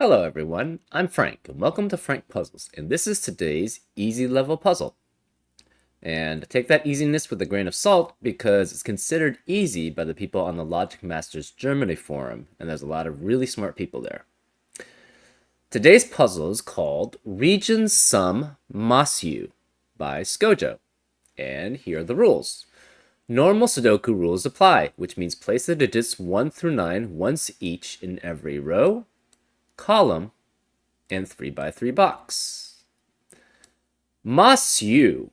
Hello everyone, I'm Frank, and welcome to Frank Puzzles, and this is today's easy level puzzle. And take that easiness with a grain of salt because it's considered easy by the people on the Logic Masters Germany forum, and there's a lot of really smart people there. Today's puzzle is called Region Sum Masyu by Skojo, and here are the rules. Normal Sudoku rules apply, which means place the digits 1 through 9 once each in every row, column, and 3x3 box. Masyu.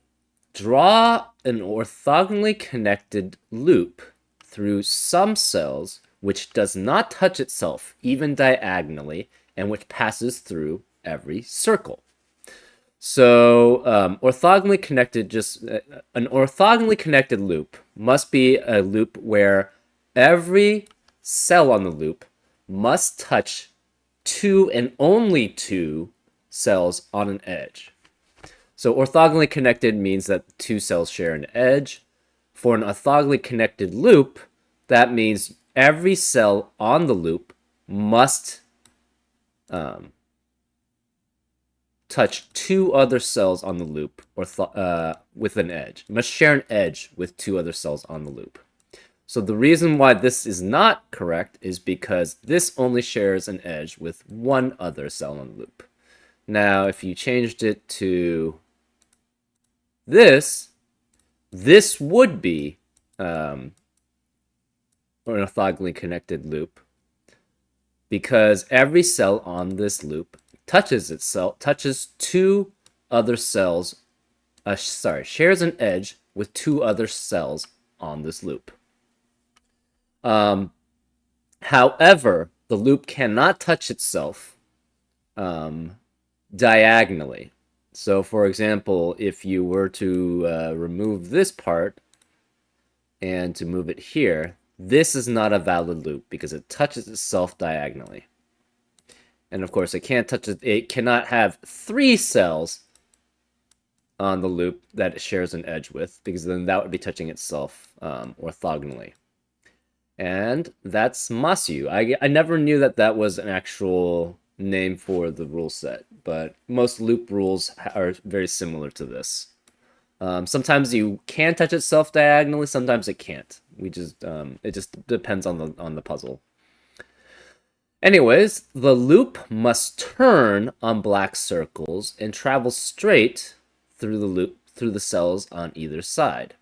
Draw an orthogonally connected loop through some cells which does not touch itself even diagonally and which passes through every circle. So orthogonally connected, an orthogonally connected loop must be a loop where every cell on the loop must touch two and only two cells on an edge. So orthogonally connected means that two cells share an edge. For an orthogonally connected loop, that means every cell on the loop must touch two other cells on the loop with an edge. It must share an edge with two other cells on the loop. So the reason why this is not correct is because this only shares an edge with one other cell on the loop. Now, if you changed it to this would be an orthogonally connected loop because every cell on this loop touches two other cells, shares an edge with two other cells on this loop. However, the loop cannot touch itself diagonally. So, for example, if you were to remove this part and to move it here, this is not a valid loop because it touches itself diagonally. And of course, it can't touch it. It cannot have three cells on the loop that it shares an edge with, because then that would be touching itself orthogonally. And that's Masyu. I never knew that that was an actual name for the rule set, but most loop rules are very similar to this. Sometimes you can touch itself diagonally, sometimes it can't. It just depends on the puzzle. Anyways, the loop must turn on black circles and travel straight through the loop through the cells on either side.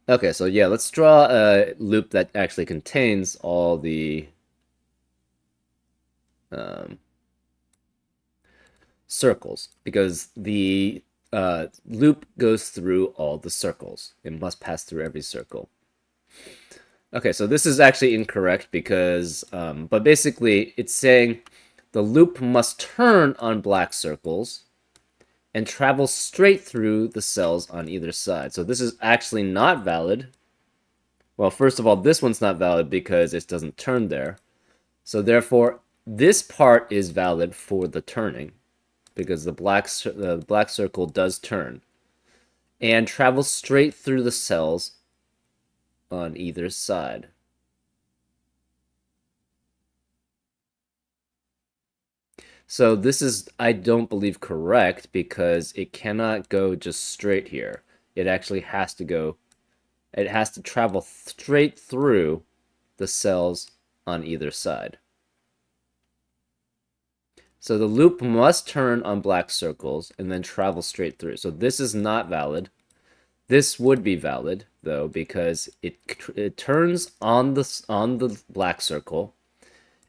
Okay, so yeah, let's draw a loop that actually contains all the circles, because the loop goes through all the circles. It must pass through every circle. Okay, so this is actually incorrect because, but basically it's saying the loop must turn on black circles and travel straight through the cells on either side. So this is actually not valid. Well, first of all, this one's not valid because it doesn't turn there. So therefore, this part is valid for the turning because the black circle does turn and travels straight through the cells on either side. So this is, I don't believe, correct because it cannot go just straight here. It actually has to go, it has to travel straight through the cells on either side. So the loop must turn on black circles and then travel straight through. So this is not valid. This would be valid though because it turns on the black circle,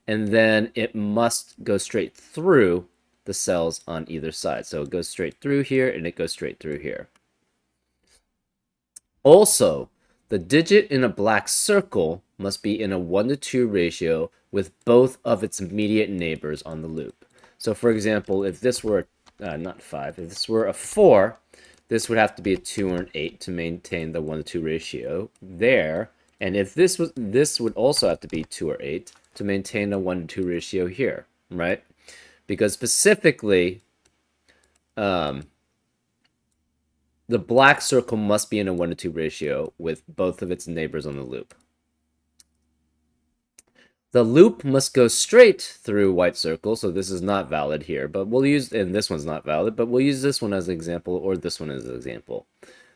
and then it must go straight through the cells on either side. So it goes straight through here and it goes straight through here. Also, the digit in a black circle must be in a 1:2 ratio with both of its immediate neighbors on the loop. So for example, if this were not 5, if this were a 4, this would have to be a 2 or an 8 to maintain the 1:2 ratio there. And if this would also have to be 2 or 8 to maintain a 1:2 ratio here, right? Because specifically, the black circle must be in a 1:2 ratio with both of its neighbors on the loop. The loop must go straight through white circle, so this is not valid here, but we'll use, and this one's not valid, but we'll use this one as an example, or this one as an example.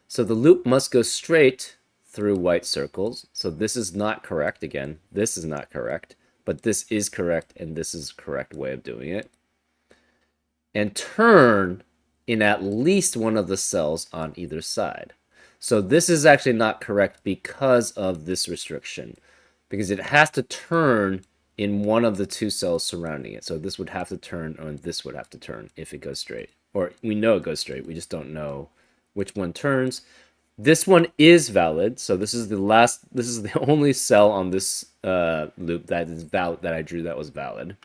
So the loop must go straight through white circles, so this is not correct again. This is not correct, but this is correct, and this is the correct way of doing it. And turn in at least one of the cells on either side. So this is actually not correct because of this restriction, because it has to turn in one of the two cells surrounding it. So this would have to turn, or this would have to turn if it goes straight. Or we know it goes straight, we just don't know which one turns. This one is valid, so this is the only cell on this loop that is valid, that I drew that was valid.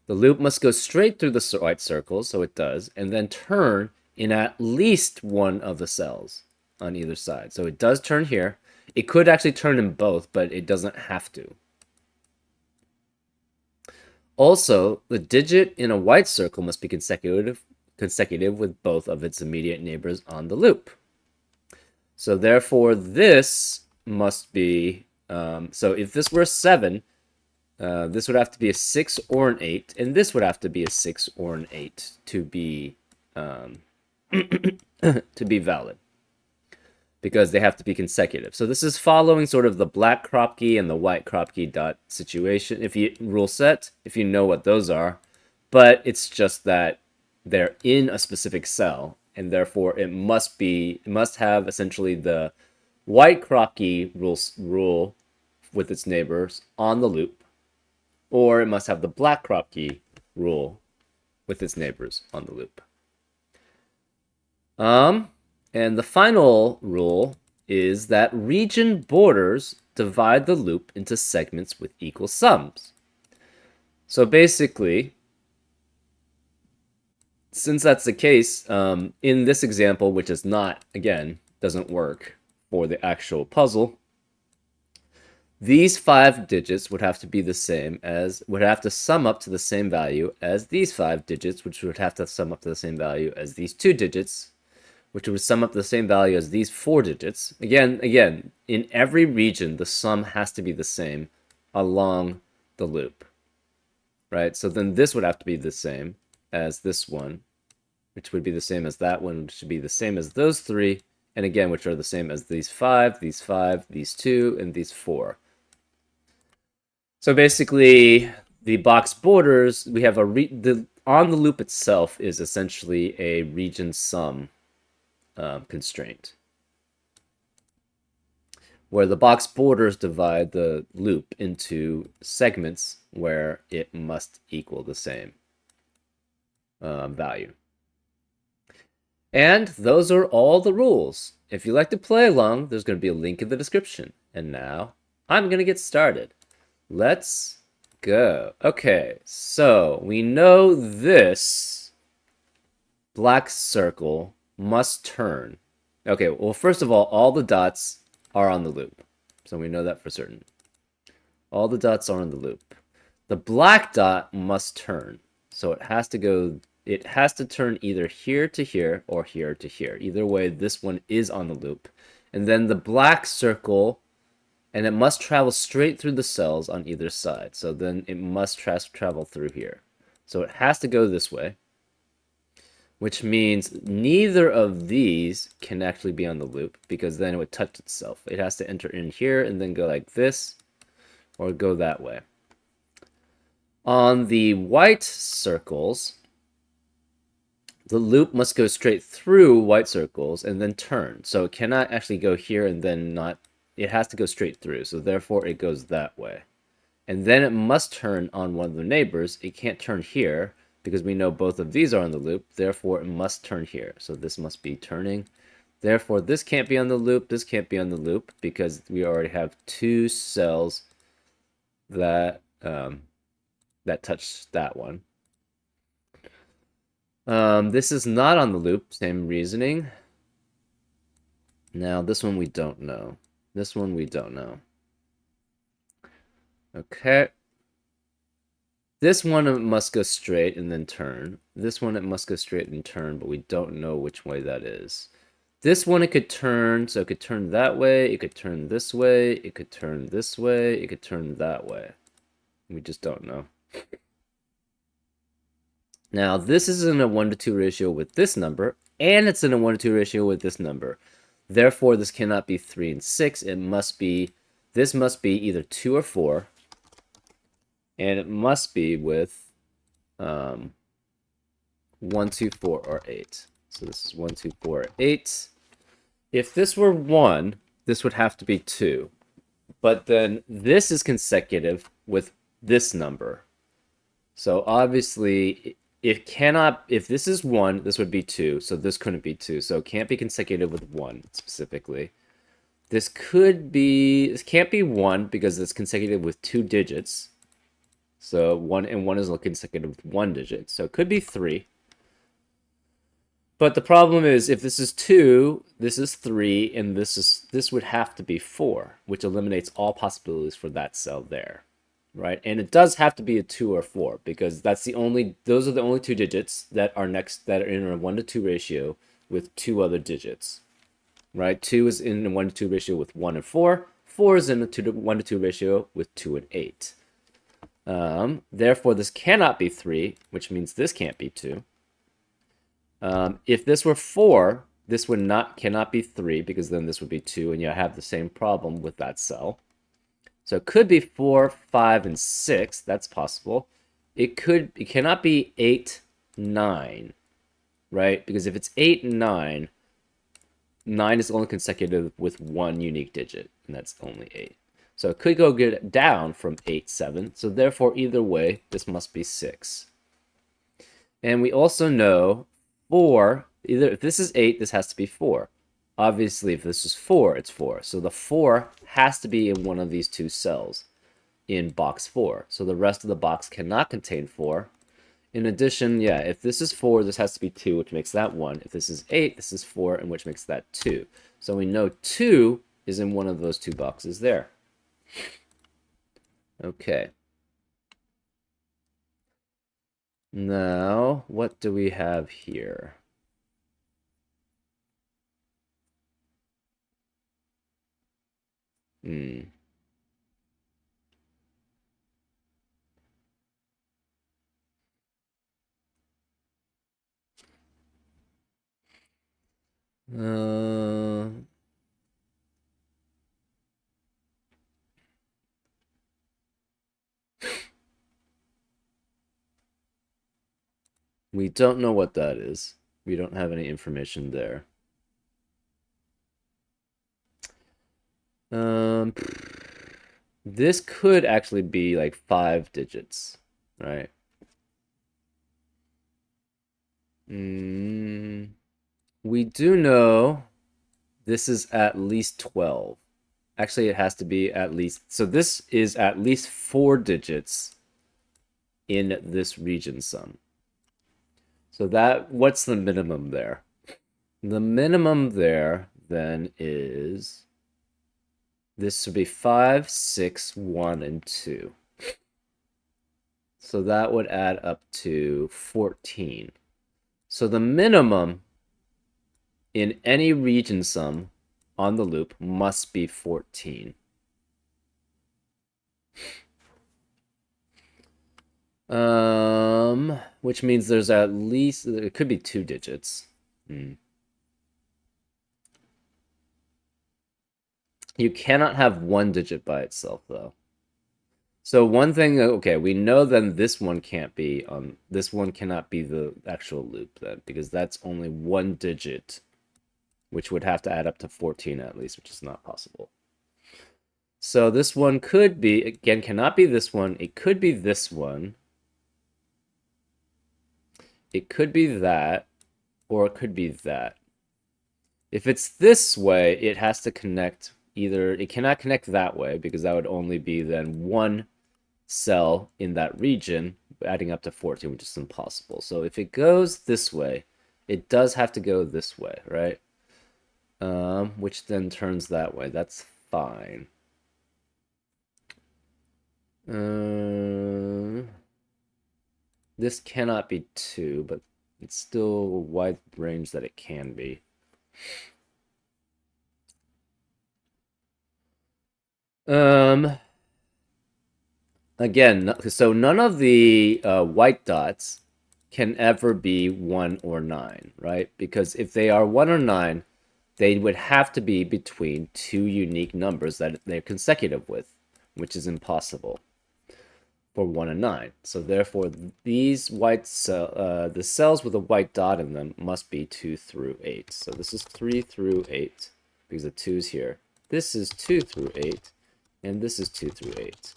The loop must go straight through the white circles, so it does, and then turn in at least one of the cells on either side. So it does turn here. It could actually turn in both, but it doesn't have to. Also, the digit in a white circle must be consecutive with both of its immediate neighbors on the loop. So therefore, this must be, so if this were a 7, this would have to be a 6 or an 8, and this would have to be a 6 or an 8 to be to be valid, because they have to be consecutive. So this is following sort of the black crop key and the white crop key dot situation, if you rule set, if you know what those are, but it's just that they're in a specific cell, and therefore it must have essentially the white crop key rule with its neighbors on the loop, or it must have the black crop key rule with its neighbors on the loop. And the final rule is that region borders divide the loop into segments with equal sums. So basically, since that's the case, in this example, which is not, again, doesn't work for the actual puzzle, these 5 digits would have to be the same as, would have to sum up to the same value as these 5 digits, which would have to sum up to the same value as these 2 digits, which would sum up the same value as these 4 digits. Again, in every region, the sum has to be the same along the loop, right? So then this would have to be the same as this one, which would be the same as that one, which should be the same as those 3, and again, which are the same as these 5, these 2, and these 4. So basically, the box borders, we have on the loop itself is essentially a region sum constraint, where the box borders divide the loop into segments where it must equal the same value. And those are all the rules. If you like to play along, there's going to be a link in the description. And now, I'm going to get started. Let's go. Okay, so we know this black circle must turn. Okay, well, first of all the dots are on the loop. So we know that for certain. All the dots are on the loop. The black dot must turn. So it has to turn either here to here or here to here. Either way, this one is on the loop. And then the black circle, and it must travel straight through the cells on either side. So then it must travel through here. So it has to go this way, which means neither of these can actually be on the loop, because then it would touch itself. It has to enter in here and then go like this, or go that way. On the white circles, the loop must go straight through white circles and then turn. So it cannot actually go here and then not, it has to go straight through. So therefore it goes that way. And then it must turn on one of the neighbors. It can't turn here because we know both of these are on the loop. Therefore it must turn here. So this must be turning. Therefore this can't be on the loop. This can't be on the loop because we already have 2 cells that that touch that one. This is not on the loop, same reasoning. Now, this one we don't know. This one we don't know. Okay. This one it must go straight and then turn. This one it must go straight and turn, but we don't know which way that is. This one it could turn, so it could turn that way, it could turn this way, it could turn this way, it could turn that way. We just don't know. Now, this is in a 1 to 2 ratio with this number, and it's in a 1 to 2 ratio with this number. Therefore, this cannot be 3 and 6. This must be either 2 or 4, and it must be with 1, 2, 4, or 8. So this is 1, 2, 4, 8. If this were 1, this would have to be 2. But then this is consecutive with this number. So obviously, if this is 1, this would be 2. So this couldn't be 2. So it can't be consecutive with 1 specifically. This can't be 1 because it's consecutive with 2 digits. So 1 and 1 is consecutive with 1 digit. So it could be 3. But the problem is if this is 2, this is 3, and this would have to be 4, which eliminates all possibilities for that cell there. Right? And it does have to be a 2 or 4 because those are the only 2 digits that are in a 1 to 2 ratio with 2 other digits. Right? 2 is in a 1 to 2 ratio with 1 and 4. 4 is in a 1 to 2 ratio with 2 and 8. Therefore, this cannot be 3, which means this can't be 2. If this were 4, this cannot be 3 because then this would be 2, and you have the same problem with that cell. So it could be 4, 5, and 6. That's possible. It cannot be 8, 9, right? Because if it's 8 and 9, 9 is only consecutive with 1 unique digit, and that's only 8. So it could go get down from 8, 7. So therefore, either way, this must be 6. And we also know 4, if this is 8, this has to be 4. Obviously, if this is 4, it's 4. So the 4 has to be in one of these two cells in box 4. So the rest of the box cannot contain 4. In addition, yeah, if this is 4, this has to be 2, which makes that 1. If this is 8, this is 4, and which makes that 2. So we know 2 is in one of those two boxes there. Okay. Now, what do we have here? Hmm. We don't know what that is. We don't have any information there. This could actually be like 5 digits, right? We do know this is at least 12. Actually, it has to be at least. So this is at least 4 digits in this region sum. So what's the minimum there? The minimum there then is this should be 5, 6, 1, and 2. So that would add up to 14. So the minimum in any region sum on the loop must be 14. Which means there's at least, it could be 2 digits. You cannot have 1 digit by itself, though. So one thing, okay, we know then this one cannot be the actual loop then, because that's only 1 digit, which would have to add up to 14 at least, which is not possible. So this one could be, again, cannot be this one. It could be this one. It could be that, or it could be that. If it's this way, it has to connect it cannot connect that way because that would only be then 1 cell in that region, adding up to 14, which is impossible. So if it goes this way, it does have to go this way, right? Which then turns that way. That's fine. This cannot be 2, but it's still a wide range that it can be. Again, so none of the white dots can ever be 1 or 9, right? Because if they are 1 or 9, they would have to be between two unique numbers that they're consecutive with, which is impossible for 1 and 9. So therefore, these the cells with a white dot in them must be 2 through 8. So this is 3 through 8 because the 2's here. This is 2 through 8, and this is 2 through 8.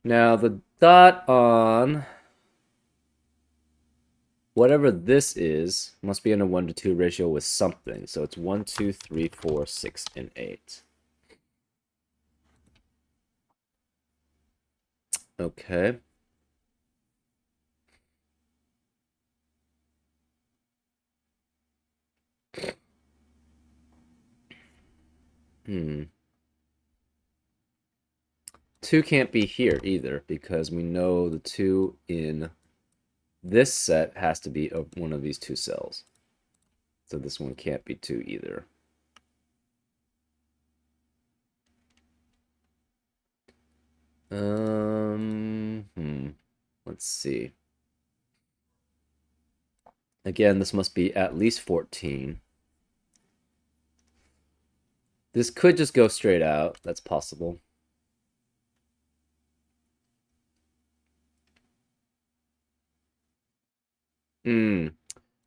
Now the dot on whatever this is must be in a 1 to 2 ratio with something. So it's 1, 2, 3, 4, 6, and 8. Okay. Hmm. 2 can't be here either because we know the 2 in this set has to be one of these two cells. So this one can't be 2 either. Let's see. Again, this must be at least 14. This could just go straight out. That's possible.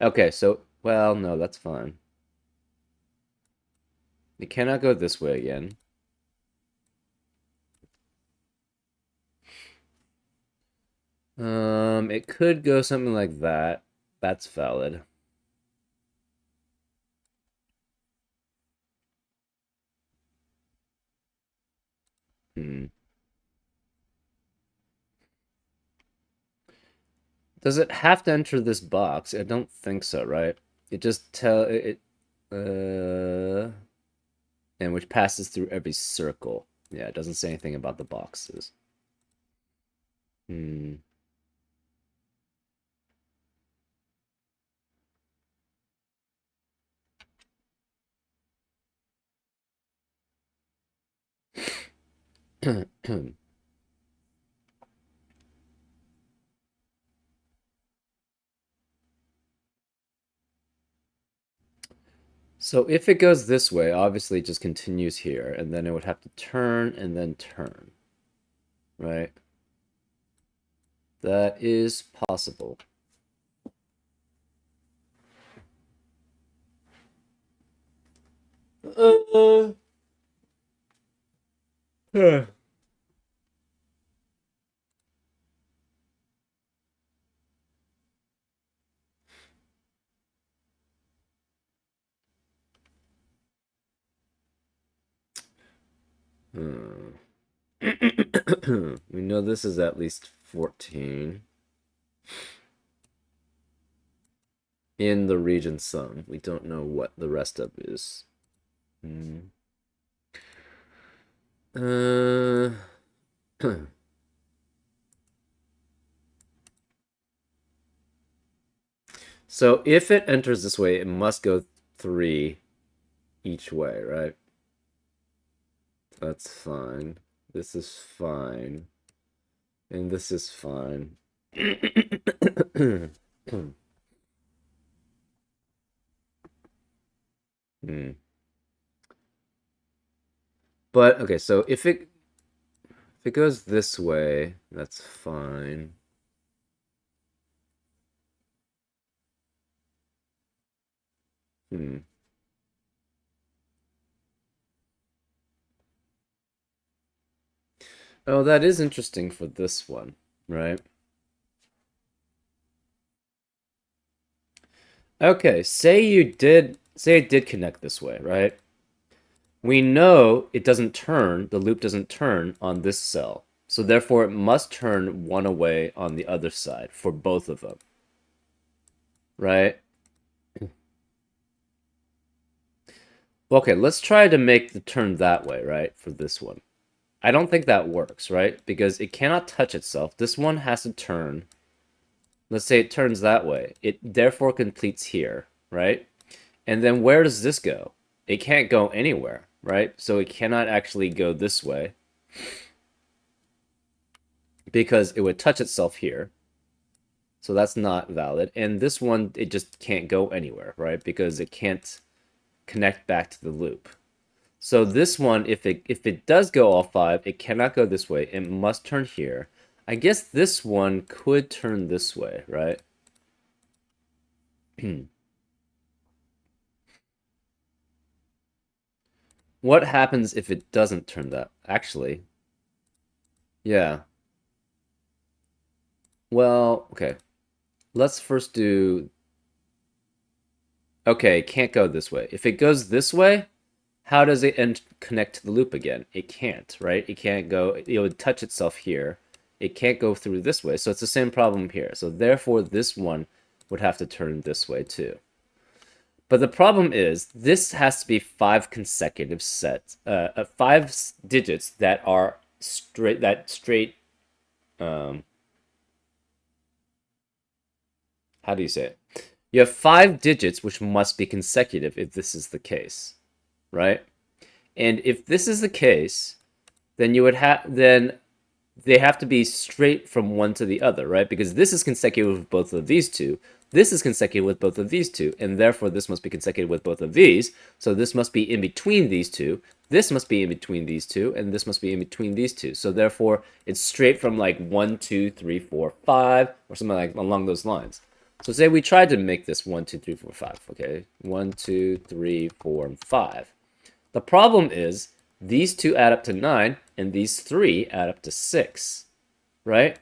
Okay, so, well, no, that's fine. It cannot go this way again. It could go something like that. That's valid. Hmm. Does it have to enter this box? I don't think so, right? It just and which passes through every circle. Yeah, it doesn't say anything about the boxes. Hmm. So if it goes this way, obviously it just continues here, and then it would have to turn and then turn, right? That is possible. Uh, huh. Hmm. We know this is at least 14 in the region sum. We don't know what the rest of is. Hmm. Uh, so if it enters this way, it must go 3 each way, right? That's fine. This is fine. And this is fine. Hmm. But okay, so if it goes this way, that's fine. Hmm. Oh, that is interesting for this one, right? Okay, say it did connect this way, right? We know it doesn't turn, the loop doesn't turn on this cell. So therefore it must turn one away on the other side for both of them, right? Okay, let's try to make the turn that way, right? For this one. I don't think that works, right? Because it cannot touch itself. This one has to turn. Let's say it turns that way. It therefore completes here, right? And then where does this go? It can't go anywhere, right? So it cannot actually go this way. because it would touch itself here. So that's not valid. And this one, it just can't go anywhere, right? Because it can't connect back to the loop. So this one, if it does go all 5, it cannot go this way. It must turn here. I guess this one could turn this way, right? What happens if it doesn't turn that? Actually, yeah. Well, okay. Let's first do... Okay, it can't go this way. If it goes this way, how does it connect to the loop again? It can't, right? It can't go... It would touch itself here. It can't go through this way. So it's the same problem here. So therefore, this one would have to turn this way too. But the problem is, this has to be 5 consecutive sets, 5 digits that are straight, um, how do you say it? You have 5 digits which must be consecutive if this is the case, right? And if this is the case, then they have to be straight from one to the other, right? Because this is consecutive with both of these two. This is consecutive with both of these two, and therefore this must be consecutive with both of these. So this must be in between these two. This must be in between these two, and this must be in between these two. So therefore, it's straight from like 1, 2, 3, 4, 5, or something like along those lines. So say we tried to make this 1, 2, 3, 4, 5. Okay, 1, 2, 3, 4, and 5. The problem is these two add up to 9, and these 3 add up to 6, right?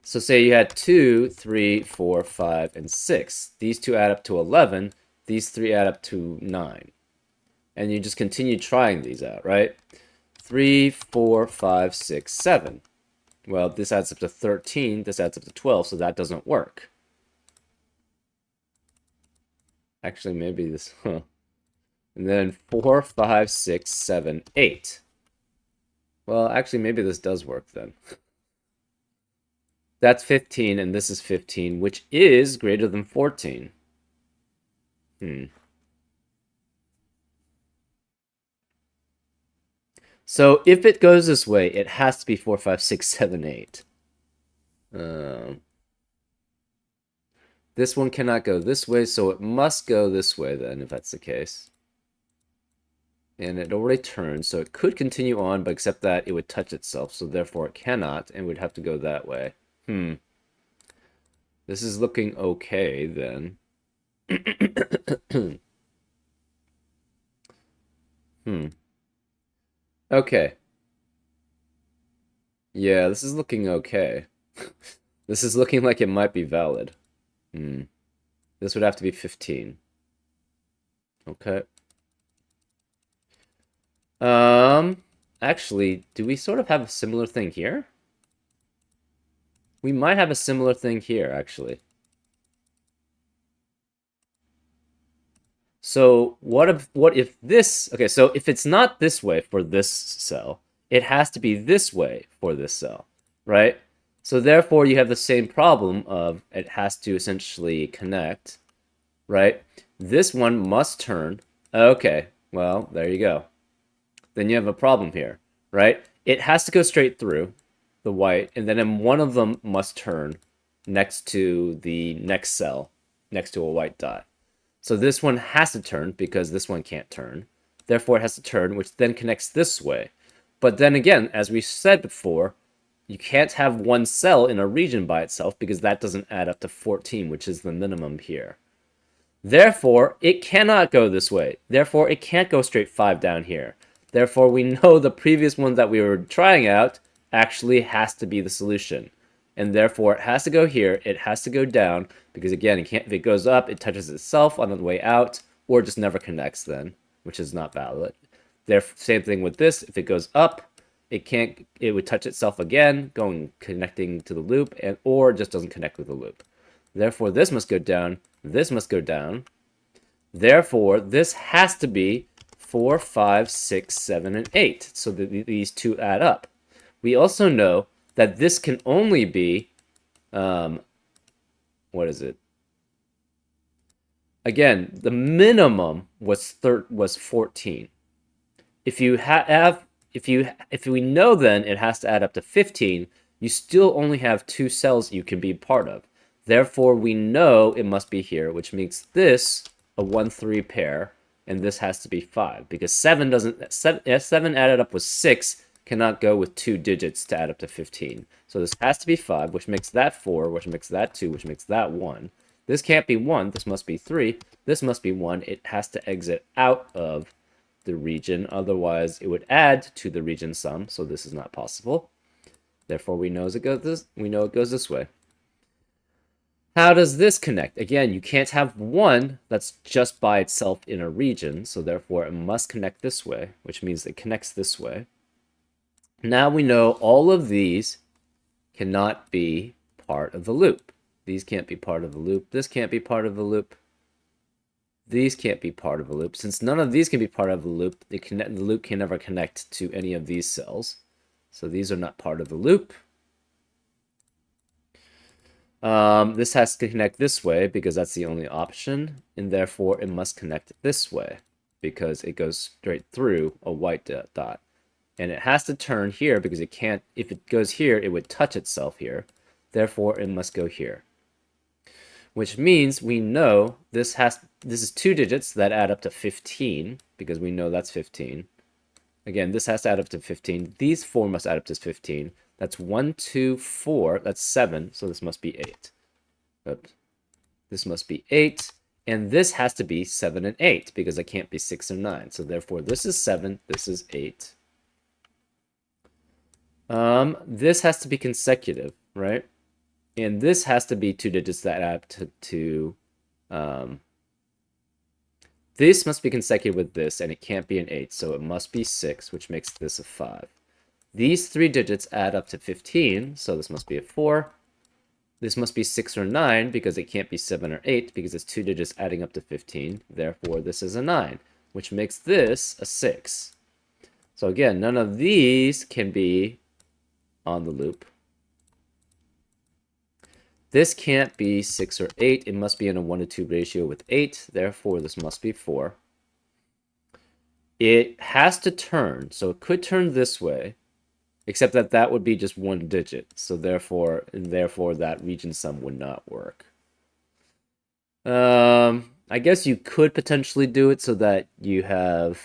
So say you had 2, 3, 4, 5, and 6. These two add up to 11. These 3 add up to 9. And you just continue trying these out, right? 3, 4, 5, 6, 7. Well, this adds up to 13. This adds up to 12, so that doesn't work. Actually, maybe this... Huh. And then 4, 5, 6, 7, 8. Well, actually, maybe this does work then. That's 15, and this is 15, which is greater than 14. So if it goes this way, it has to be 4, 5, 6, 7, 8. This one cannot go this way, so it must go this way then, if that's the case. And it already turned, so it could continue on, but except that it would touch itself, so therefore it cannot, and would have to go that way. This is looking okay, then. Okay. Yeah, this is looking okay. This is looking like it might be valid. This would have to be 15. Okay. Actually, do we sort of have a similar thing here? We might have a similar thing here, actually. So what if this... Okay, so if it's not this way for this cell, it has to be this way for this cell, right? So therefore, you have the same problem of it has to essentially connect, right? This one must turn. Okay, well, there you go. Then you have a problem here, right? It has to go straight through the white, and then one of them must turn next to the next cell, next to a white dot. So this one has to turn because this one can't turn. Therefore, it has to turn, which then connects this way. But then again, as we said before, you can't have one cell in a region by itself because that doesn't add up to 14, which is the minimum here. Therefore, it cannot go this way. Therefore, it can't go straight 5 down here. Therefore, we know the previous one that we were trying out actually has to be the solution. And therefore, it has to go here, it has to go down, because again, if it goes up, it touches itself on the way out, or just never connects then, which is not valid. Same thing with this, if it goes up, it would touch itself again, connecting to the loop, or just doesn't connect with the loop. Therefore, this must go down, this must go down. Therefore, this has to be 4, 5, 6, 7, and 8, so that these two add up. We also know that this can only be, what is it? Again, the minimum was 14. If if we know then it has to add up to 15, you still only have 2 cells you can be part of. Therefore, we know it must be here, which makes this a 1-3 pair, and this has to be 5 because 7 doesn't 7 added up with 6 cannot go with 2 digits to add up to 15. So this has to be 5, which makes that 4, which makes that 2, which makes that 1. This can't be 1, this must be 3, this must be 1. It has to exit out of the region, otherwise it would add to the region sum, so this is not possible. Therefore, we know it goes this way. How does this connect? Again, you can't have one that's just by itself in a region, so therefore it must connect this way, which means it connects this way. Now we know all of these cannot be part of the loop. These can't be part of the loop. This can't be part of the loop. These can't be part of the loop. Since none of these can be part of the loop, the loop can never connect to any of these cells. So these are not part of the loop. This has to connect this way because that's the only option, and therefore it must connect this way because it goes straight through a white dot. And it has to turn here because it can't, if it goes here, it would touch itself here. Therefore, it must go here. Which means we know this is 2 digits that add up to 15 because we know that's 15. Again, this has to add up to 15. These 4 must add up to 15. That's 1, 2, 4. That's 7. So this must be 8. Oops. This must be 8. And this has to be 7 and 8 because it can't be 6 or 9. So therefore, this is 7. This is 8. This has to be consecutive, right? And this has to be 2 digits that add up to this must be consecutive with this, and it can't be an 8, so it must be 6, which makes this a 5. These 3 digits add up to 15, so this must be a 4. This must be 6 or 9, because it can't be 7 or 8, because it's 2 digits adding up to 15. Therefore, this is a 9, which makes this a 6. So again, none of these can be on the loop. This can't be 6 or 8. It must be in a 1-to-2 ratio with 8. Therefore, this must be 4. It has to turn. So it could turn this way, except that that would be just 1 digit. So therefore that region sum would not work. I guess you could potentially do it so that you have...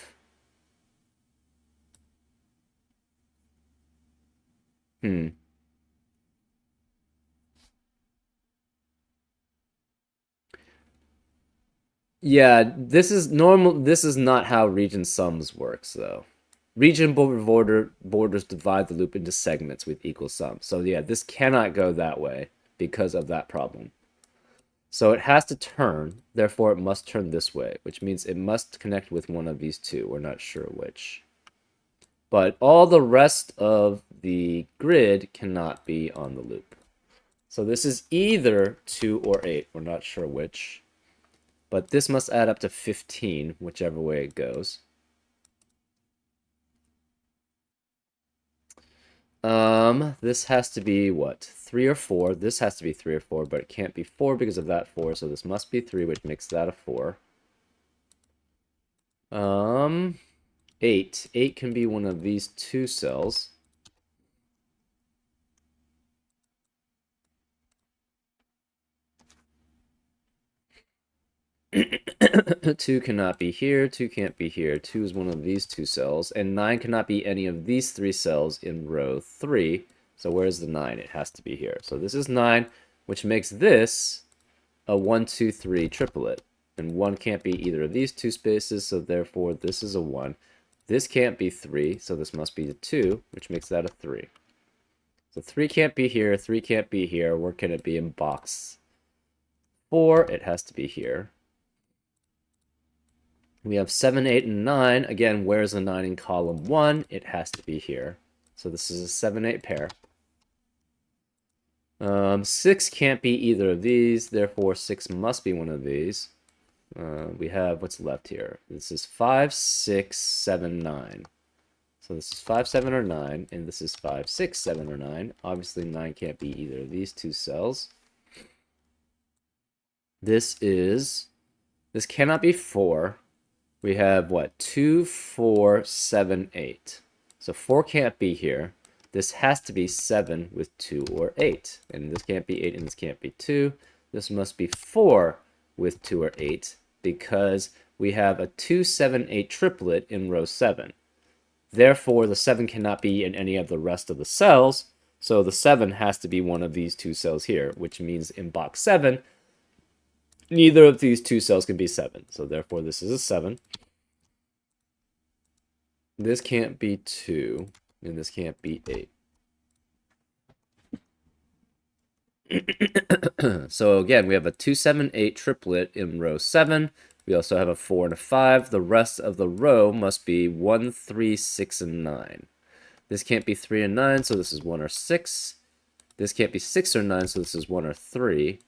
Yeah, this is normal. This is not how region sums works, though. Region borders divide the loop into segments with equal sums. So yeah, this cannot go that way because of that problem. So it has to turn, therefore it must turn this way, which means it must connect with one of these two. We're not sure which. But all the rest of the grid cannot be on the loop. So this is either 2 or 8. We're not sure which. But this must add up to 15, whichever way it goes. This has to be, what, 3 or 4? This has to be 3 or 4, but it can't be 4 because of that 4, so this must be 3, which makes that a 4. 8. 8 can be one of these 2 cells. Two cannot be here, 2 can't be here. 2 is one of these 2 cells, and 9 cannot be any of these 3 cells in row 3. So where's the 9? It has to be here. So this is 9, which makes this a 1, 2, 3 triplet. And 1 can't be either of these 2 spaces, so therefore this is a 1. This can't be 3, so this must be a 2, which makes that a 3. So 3 can't be here, 3 can't be here. Where can it be in box 4? It has to be here. We have 7, 8, and 9. Again, where's the 9 in column 1? It has to be here. So this is a 7, 8 pair. 6 can't be either of these, therefore 6 must be one of these. We have, what's left here? This is 5, 6, 7, 9. So this is 5, 7, or 9, and this is 5, 6, 7, or 9. Obviously 9 can't be either of these 2 cells. This cannot be 4. We have, what, 2, 4, 7, 8. So 4 can't be here. This has to be 7 with 2 or 8. And this can't be 8 and this can't be 2. This must be 4 with 2 or 8 because we have a 2, 7, 8 triplet in row 7. Therefore, the 7 cannot be in any of the rest of the cells. So the 7 has to be one of these two cells here, which means in box 7, neither of these two cells can be 7. So therefore, this is a 7. This can't be 2, and this can't be 8. So again, we have a 2, 7, 8 triplet in row 7. We also have a 4 and a 5. The rest of the row must be 1, 3, 6, and 9. This can't be 3 and 9, so this is 1 or 6. This can't be 6 or 9, so this is 1 or 3.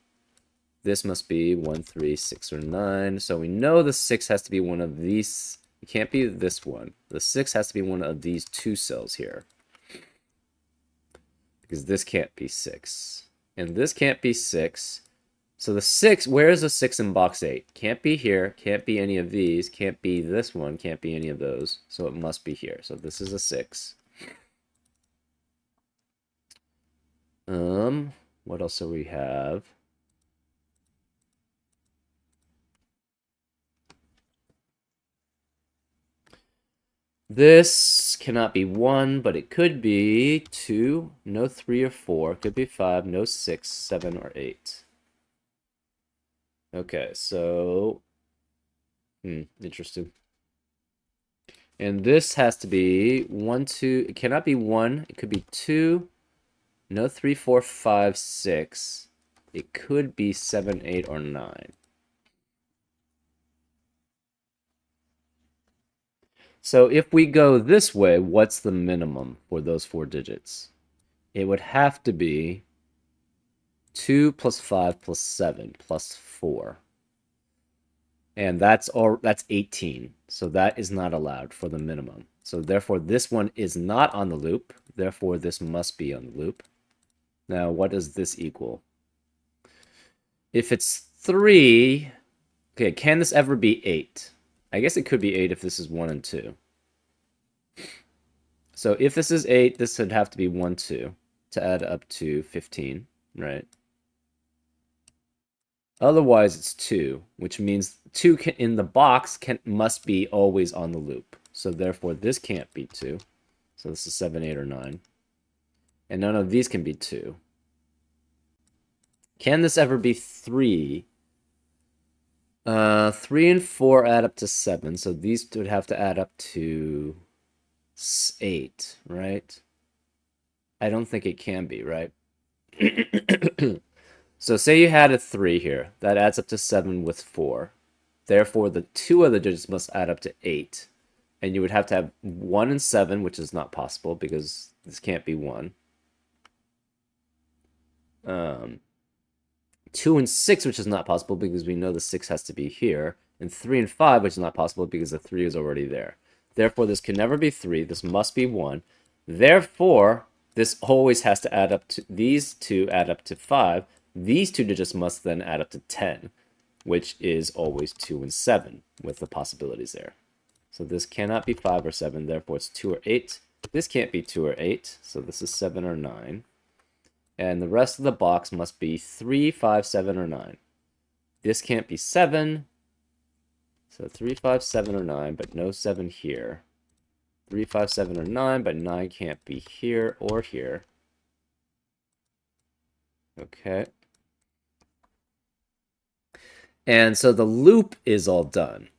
This must be 1, 3, 6, or 9. So we know the 6 has to be one of these. It can't be this one. The 6 has to be one of these two cells here. Because this can't be 6. And this can't be 6. So the 6, where is the 6 in box 8? Can't be here. Can't be any of these. Can't be this one. Can't be any of those. So it must be here. So this is a 6. What else do we have? This cannot be 1, but it could be 2, no 3 or 4, could be 5, no 6, 7, or 8. Okay, so, interesting. And this has to be 1, 2, it cannot be 1, it could be 2, no 3, 4, 5, 6. It could be 7, 8, or 9. So if we go this way, what's the minimum for those 4 digits? It would have to be 2 plus 5 plus 7 plus 4. And that's 18. So that is not allowed for the minimum. So therefore, this one is not on the loop. Therefore, this must be on the loop. Now, what does this equal? If it's 3, okay, can this ever be 8? I guess it could be 8 if this is 1 and 2. So if this is 8, this would have to be 1, 2 to add up to 15, right? Otherwise, it's 2, which means 2 in the box must be always on the loop. So therefore, this can't be 2. So this is 7, 8, or 9. And none of these can be 2. Can this ever be 3? 3 and 4 add up to 7, so these would have to add up to 8, right? I don't think it can be, right? So say you had a 3 here. That adds up to 7 with 4. Therefore, the 2 other digits must add up to 8. And you would have to have 1 and 7, which is not possible because this can't be 1. 2 and 6, which is not possible because we know the 6 has to be here. And 3 and 5, which is not possible because the 3 is already there. Therefore, this can never be 3. This must be 1. Therefore, this always has to add up to, these two add up to 5. These two digits must then add up to 10, which is always 2 and 7 with the possibilities there. So this cannot be 5 or 7, therefore it's 2 or 8. This can't be 2 or 8, so this is 7 or 9. And the rest of the box must be 3, 5, 7, or 9. This can't be 7, so 3, 5, 7, or 9, but no 7 here. 3, 5, 7, or 9, but 9 can't be here or here. Okay. And so the loop is all done,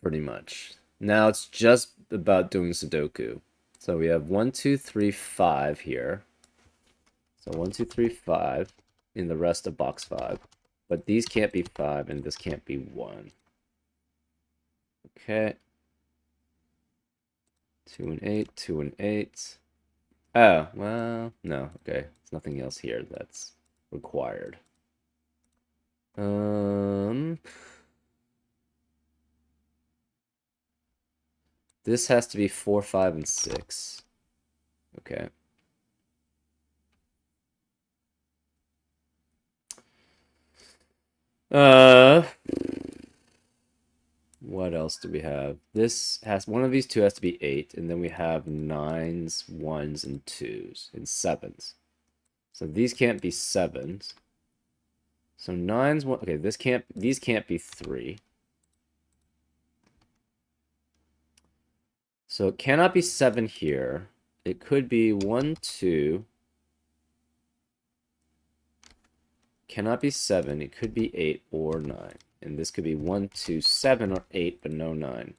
pretty much. Now it's just about doing Sudoku. So we have 1, 2, 3, 5 here. So 1, 2, 3, 5 in the rest of box 5. But these can't be 5 and this can't be 1. Okay. 2 and 8, 2 and 8. Oh, well, no, okay. There's nothing else here that's required. This has to be 4, 5, and 6. Okay. Well, What else do we have? This has, one of these two has to be 8, and then we have 9s, 1s, and 2s, and 7s. So these can't be 7s. So 9s, one, okay, these can't be 3. So it cannot be 7 here. It could be 1, 2. Cannot be 7. It could be 8 or 9. And this could be 1, 2, 7, or 8, but no 9.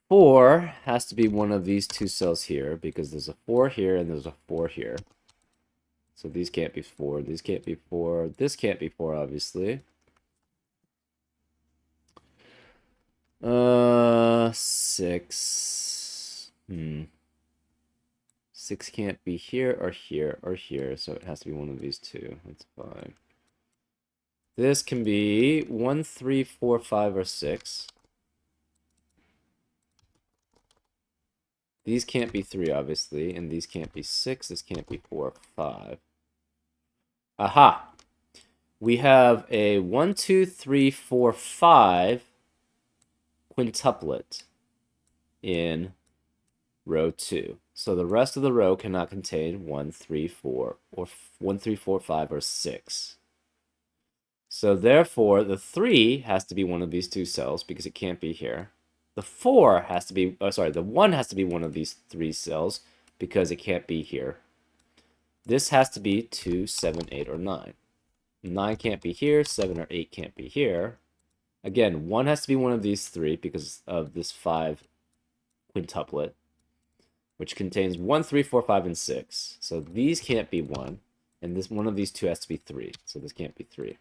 4 has to be one of these two cells here, because there's a 4 here and there's a 4 here. So these can't be 4. These can't be 4. This can't be 4, obviously. 6. 6 can't be here or here or here, so it has to be one of these two. That's fine. This can be 1, 3, 4, 5, or 6. These can't be 3, obviously, and these can't be 6. This can't be 4 or 5. Aha! We have a 1, 2, 3, 4, 5 quintuplet in row 2. So the rest of the row cannot contain 1, 3, 4, or 1, 3, 4, 5, or 6. So therefore, the 3 has to be one of these two cells because it can't be here. The 4 has to be, the 1 has to be one of these 3 cells because it can't be here. This has to be 2, 7, 8, or 9. 9 can't be here, 7 or 8 can't be here. Again, 1 has to be one of these 3 because of this 5 quintuplet, which contains 1, 3, 4, 5, and 6. So these can't be 1, and this one of these two has to be 3. So this can't be 3.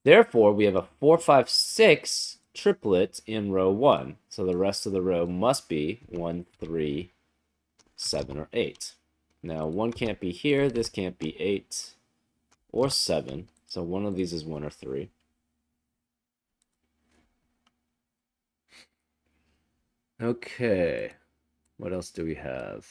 Therefore, we have a 4, 5, 6 triplet in row 1. So the rest of the row must be 1, 3, 7, or 8. Now, 1 can't be here. This can't be 8 or 7. So one of these is 1 or 3. Okay. What else do we have?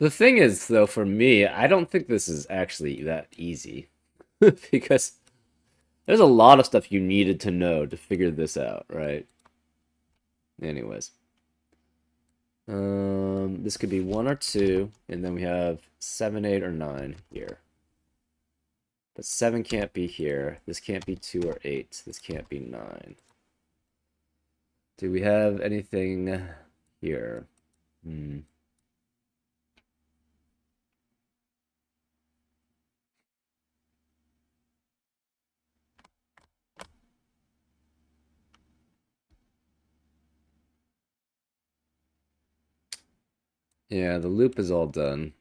The thing is, though, for me, I don't think this is actually that easy. Because there's a lot of stuff you needed to know to figure this out, right? Anyways. This could be 1 or 2, and then we have 7, 8, or 9 here. But 7 can't be here. This can't be 2 or 8. This can't be 9. Do we have anything here? Yeah, the loop is all done.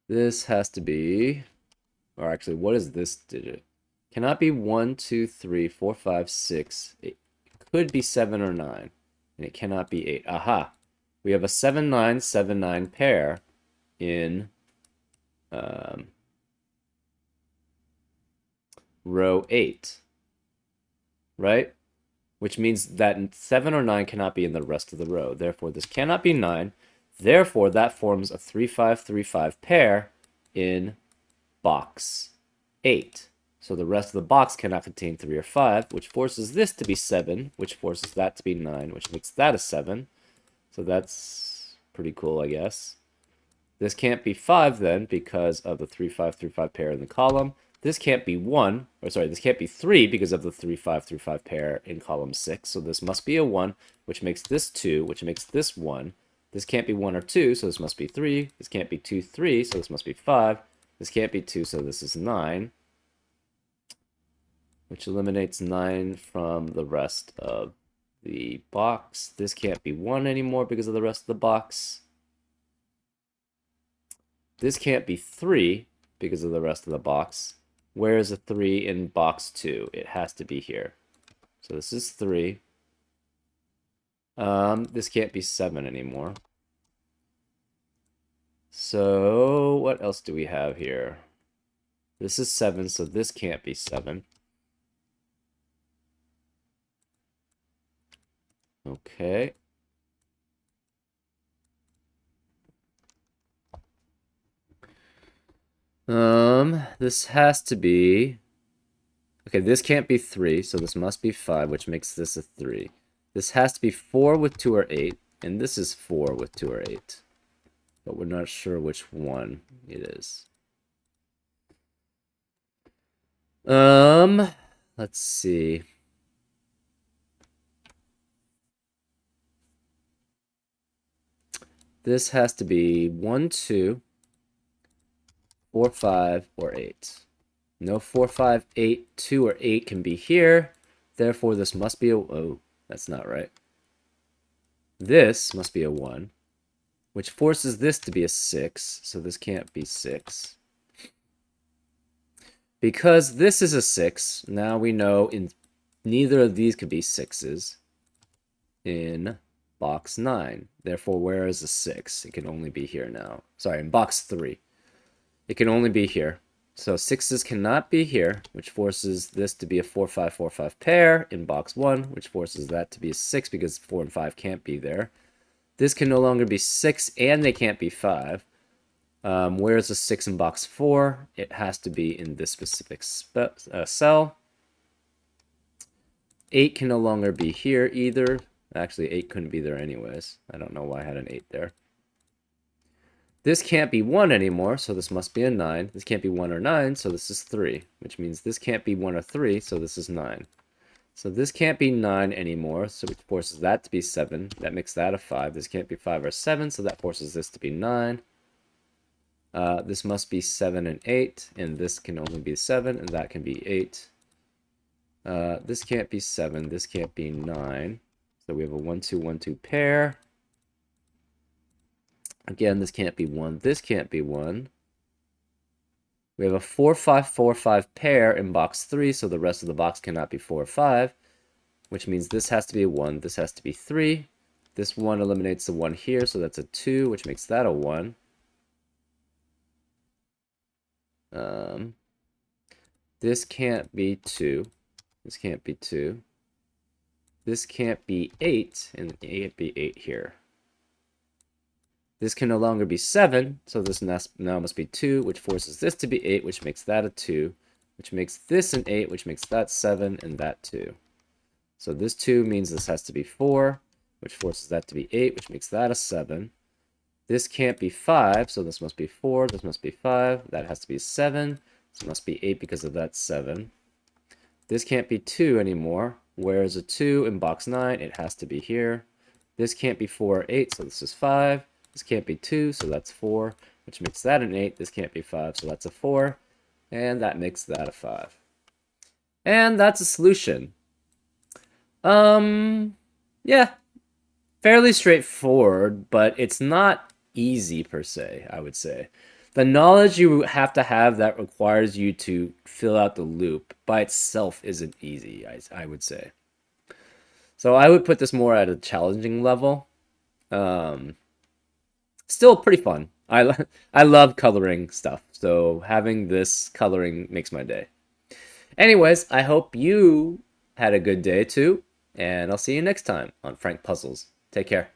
This has to be, or actually, what is this digit? Cannot be 1, 2, 3, 4, 5, 6. It could be 7 or 9, and it cannot be 8. Aha! We have a 7, 9, 7, 9 pair in row 8, right? Which means that 7 or 9 cannot be in the rest of the row. Therefore, this cannot be 9. Therefore, that forms a 3, 5, 3, 5 pair in box 8. So the rest of the box cannot contain 3 or 5, which forces this to be 7, which forces that to be 9, which makes that a 7. So that's pretty cool, I guess. This can't be 5 then because of the 3, 5, 3, 5 pair in the column. This can't be 1, or sorry, this can't be 3 because of the 3, 5, 3, 5 pair in column 6. So this must be a 1, which makes this 2, which makes this 1. This can't be 1 or 2, so this must be 3. This can't be 2, 3, so this must be 5. This can't be 2, so this is 9. which eliminates 9 from the rest of the box. This can't be 1 anymore because of the rest of the box. This can't be 3 because of the rest of the box. Where is a 3 in box 2? It has to be here. So this is 3. This can't be 7 anymore. So what else do we have here? This is 7, so this can't be 7. Okay. This has to be... Okay, this can't be 3, so this must be 5, which makes this a 3. This has to be 4 with 2 or 8, and this is 4 with 2 or 8. But we're not sure which one it is. Let's see. This has to be 1, 2, 4, 5, or 8. No 4, 5, 8, 2, or 8 can be here. Therefore, this must be a... Oh, that's not right. This must be a 1, which forces this to be a 6, so this can't be 6. Because this is a 6, now we know neither of these could be 6s in box 9. Therefore, where is the 6? It can only be here now. Sorry, in box 3. It can only be here. So 6s cannot be here, which forces this to be a 4, 5, 4, 5 pair in box 1, which forces that to be a 6 because 4 and 5 can't be there. This can no longer be 6, and they can't be 5. Where's the 6 in box 4? It has to be in this specific cell. 8 can no longer be here either. Actually, 8 couldn't be there anyways. I don't know why I had an 8 there. This can't be 1 anymore, so this must be a 9. This can't be 1 or 9, so this is 3, which means this can't be 1 or 3, so this is 9. So this can't be 9 anymore, so it forces that to be 7. That makes that a 5. This can't be 5 or 7, so that forces this to be 9. This must be 7 and 8, and this can only be 7, and that can be 8. This can't be 7, this can't be 9. So we have a 1, 2, 1, 2 pair. Again, this can't be 1, this can't be 1. We have a 4, 5, 4, 5 pair in box 3, so the rest of the box cannot be 4 or 5, which means this has to be a 1, this has to be 3. This 1 eliminates the 1 here, so that's a 2, which makes that a 1. This can't be 2. This can't be 2. This can't be 8, and it can't be 8 here. This can no longer be 7, so this now must be 2, which forces this to be 8, which makes that a 2, which makes this an 8, which makes that 7, and that 2. So this 2 means this has to be 4, which forces that to be 8, which makes that a 7. This can't be 5, so this must be 4, this must be 5, that has to be 7, this must be 8 because of that 7. This can't be 2 anymore. Where is a 2 in box 9? It has to be here. This can't be 4 or 8, so this is 5. This can't be 2, so that's 4, which makes that an 8. This can't be 5, so that's a 4. And that makes that a 5. And that's a solution. Yeah. Fairly straightforward, but it's not easy per se, I would say. The knowledge you have to have that requires you to fill out the loop by itself isn't easy, I would say. So I would put this more at a challenging level. Still pretty fun. I love coloring stuff, so having this coloring makes my day. Anyways, I hope you had a good day too, and I'll see you next time on Frank Puzzles. Take care.